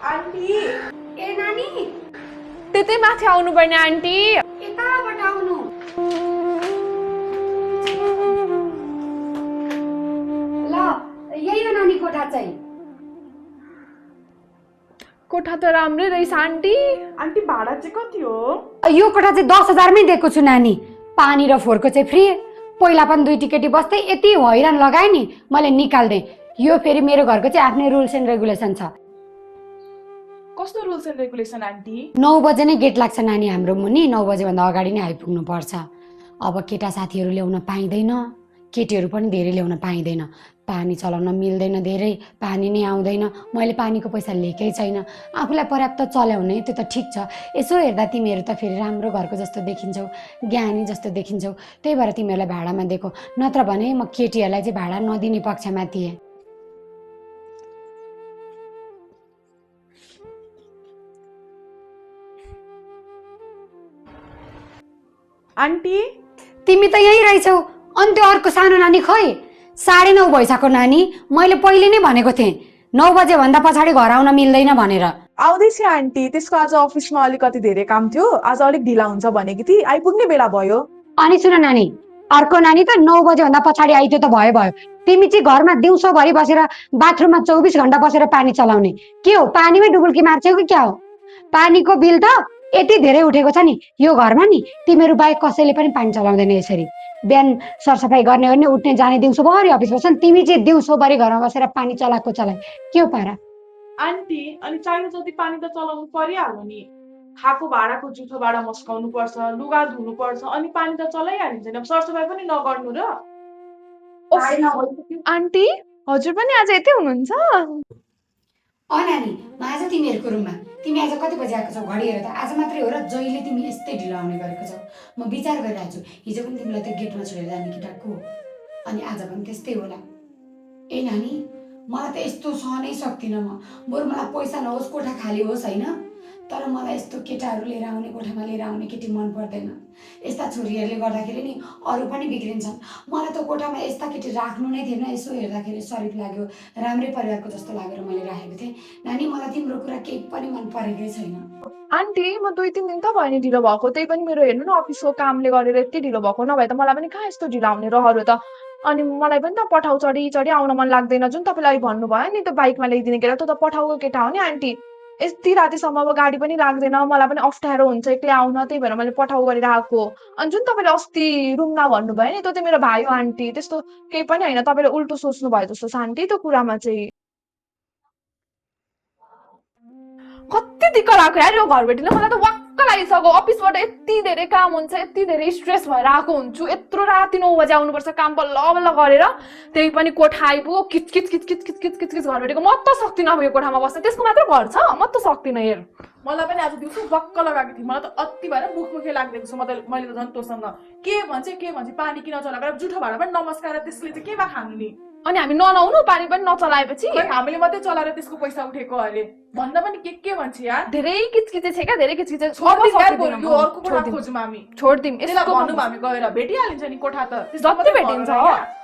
Aunty ए नानी त्यतै माथि आउनु पर्ने आन्टी। यताबाट आउनु। ल यही हो नानी कोठा चाहिँ। कोठा त राम्रै रहेछ आन्टी। आन्टी भाडा चाहिँ कति हो? यो कोठा चाहिँ 10,000 मै दिएको छु नानी। पानी र फोहोरको चाहिँ फ्री। पहिला पनि 2 टिकटी बस्दै यति हैरान लगाए नि मैले निकाल्दै। यो फेरि मेरो घरको चाहिँ आफ्नै रुल्स एन्ड रेगुलेसन छ। कस्तो रुल्स एन्ड रेगुलेसन आन्टी? 9 बजे नै गेट लाग्छ नानी हाम्रो मुनि। 9 बजे भन्दा अगाडि नै आइपुग्नु पर्छ। अब केटा साथीहरू ल्याउन पाइँदैन, केटीहरू पनि धेरै ल्याउन पाइँदैन। पानी चलाउन मिल्दैन, धेरै पानी नै आउँदैन। मैले पानीको पैसा लिएकै छैन। आफूलाई पर्याप्त चलाउने त्यो त ठिक छ। यसो हेर्दा तिमीहरू त फेरि राम्रो घरको जस्तो देखिन्छौ, ज्ञानी जस्तो देखिन्छौ। त्यही भएर तिमीहरूलाई भाडामा दिएको। नत्र भने म केटीहरूलाई चाहिँ भाडा नदिने पक्षमा थिएँ। आन्टी तिमी त यही रहेछौ। अनि त्यो अर्को सानो नानी खोइ? 9:30 भइसक्यो नानी। मैले पहिले नै भनेको थिएँ 9 बजे भन्दा पछाडि घर आउन मिल्दैन भनेर। आउँदैछ आन्टी। त्यसको आज अफिसमा अलिकति धेरै काम थियो। आज अलिक ढिला हुन्छ भनेकी थिए, आइपुग्ने बेला भयो। अनि सुन नानी, अर्को नानी त 9 बजे भन्दा पछाडि आइदियो त भयो। तिमी चाहिँ घरमा दिउँसोभरि बसेर बाथरुममा 24 घण्टा बसेर पानी चलाउने के हो? पानीमै डुबुल्की मार्छौ कि क्या हो? पानीको बिल त यति धेरै उठेको छ नि यो घरमा नि। तिमीहरू बाहेक कसैले पनि पानी चलाउँदैन यसरी। बिहान सरसफाइ गर्ने उठ्ने जाने दिउँसोभरि अफिस बस्छन्। तिमी चाहिँ दिउँसोभरि घरमा बसेर पानी चलाएको चलाए के हो पारा? आन्टी अनि चाहिने जति पानी त चलाउनु परिहाल्यो नि। खाएको भाँडाको जुठो भाँडा मस्काउनु पर्छ, लुगा धुनु पर्छ, अनि पानी त चलाइहालिन्छ नि। अब सरसफाइ पनि नगर्नु र? आन्टी हजुर पनि आज यतै हुनुहुन्छ? नानी म आज तिमीहरूको रुममा। तिमी आज कति बजी आएको छौ? घडी हेर त। आज मात्रै हो र जहिले तिमी यस्तै ढिलो आउने गरेको छौ। म विचार गरिरहेको छु हिजो पनि तिमीलाई त्यो गेटमा छोडेर जाने केटाको, अनि आज पनि त्यस्तै होला। ए नानी मलाई त यस्तो सहनै सक्दिनँ म। बरु मलाई पैसा नहोस्, कोठा खाली होस् होइन, तर मलाई यस्तो केटाहरू लिएर आउने, कोठामा लिएर आउने केटी मन पर्दैन। यस्ता छोरीहरूले गर्दाखेरि नि अरू पनि बिग्रिन्छन्। मलाई त कोठामा यस्ता केटी राख्नु नै थिएन। यसो हेर्दाखेरि सरिफ लाग्यो, राम्रै परिवारको जस्तो लागेर मैले राखेको थिएँ। नानी मलाई तिम्रो कुरा केही पनि मन परेकै छैन। आन्टी म 2-3 दिन त भयो नि ढिलो भएको। त्यही पनि मेरो हेर्नु न अफिसको कामले गरेर यति ढिलो भएको। नभए त मलाई पनि कहाँ यस्तो ढिलो आउने रहर हो त। अनि मलाई पनि त पठाउ चढी आउन मन लाग्दैन। जुन तपाईँले भन्नुभयो नि त्यो बाइकमा ल्याइदिने केटा, त्यो त पठाउको केटा हो नि आन्टी। यति रातिसम्म अब गाडी पनि लाग्दैन, मलाई पनि अप्ठ्यारो हुन्छ एक्लै आउन। त्यही भएर मैले पठाउ गरेर आएको। अनि जुन तपाईँले अस्ति रुममा भन्नुभयो नि त्यो चाहिँ मेरो भाइ हो आन्टी। त्यस्तो केही पनि होइन। तपाईँले उल्टो सोच्नु भयो जस्तो छ आन्टी त्यो कुरामा चाहिँ। कति दिक्क लाग्यो यार यो घरबेटीले। मलाई त वाक्क लागिसक्यो। अफिसबाट यति धेरै काम हुन्छ, यति धेरै स्ट्रेस भएर आएको हुन्छु। यत्रो राति 9 बजे आउनुपर्छ काम बल्ल बल्ल गरेर। त्यही पनि कोठा आइपुग्यो किचकिच किचकिच किचकिच किचकिच घरबेटीको। म त सक्दिनँ अब यो कोठामा बस्न। त्यसको मात्र घर छ, म त सक्दिनँ हेर। मलाई पनि आज दिउँसो बक्क लगाएको थियो। मलाई त अति भएर मुखमुखे लाग्दैको छ। मैले त झन् तँसँग के भन्छ पानी किन चलाएर जुठो भाँडा पनि नमस्काएर त्यसले चाहिँ के बा खानु नि? अनि हामी नलाउनु पानी पनि नचलाएपछि? हामीले मात्रै चलाएर त्यसको पैसा उठेको अरे भन्दा पनि के भन्छ यार? धेरै किचकिचे छ क्या, धेरै किचकिचे। अर्को कोठा खोजौँ हामी। छोड्दिम। यसलाई भनौँ हामी गएर भेटिहालिन्छ नि कोठा त। जति भेटिन्छ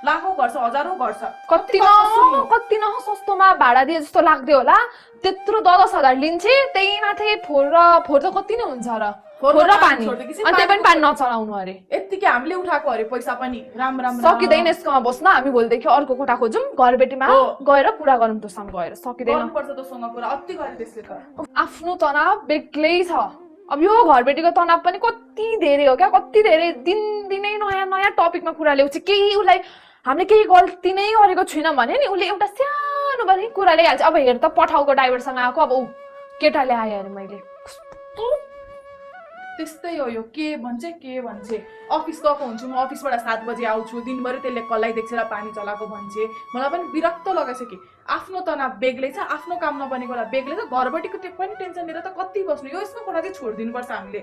लाखौँ गर्छ, हजारौँ गर्छ। कति न सस्तोमा भाडा दिए जस्तो लाग्दै होला। त्यत्रो 10,000 लिन्छे। त्यही माथि फोहोर त कति नै हुन्छ र? फोहोर र पानी। अनि त्यही पनि पानी नचलाउनु अरे। यत्तिकै हामीले उठाएको अरे पैसा पनि। राम्रो सकिँदैन यसकोमा बस्न। हामी भोलिदेखि अर्को कोठा खोजौँ। घरबेटीमा गएर कुरा गरौँ त्योसँग गएर। सकिँदैन। गर्नुपर्छ तँसँग कुरा। अति गरे त्यसले त। आफ्नो तनाव बेग्लै छ। अब यो घरबेटीको तनाव पनि कति धेरै हो क्या। कति धेरै दिनदिनै नयाँ टपिकमा कुरा ल्याउँछ। केही उसलाई हामीले केही गल्ती नै गरेको छैनौँ भने नि उसले एउटा सानो पनि कुरा ल्याइहाल्छ। अब हेर त पठाउको ड्राइभरसँग आएको, अब ऊ केटाले आयो अरे। मैले त्यस्तै हो यो। के भन्छ अफिस गएको हुन्छु म, अफिसबाट 7 बजे आउँछु। दिनभरि त्यसले कसलाई देखेर पानी चलाएको भन्छे। मलाई पनि विरक्त लगाइसक्यो। आफ्नो तनाव बेग्लै छ, आफ्नो काम नबनेको बेला बेग्लै छ। घरबटीको पनि टेन्सन लिएर त कति बस्नु? यो यसको कोठा चाहिँ छोडिदिनुपर्छ हामीले।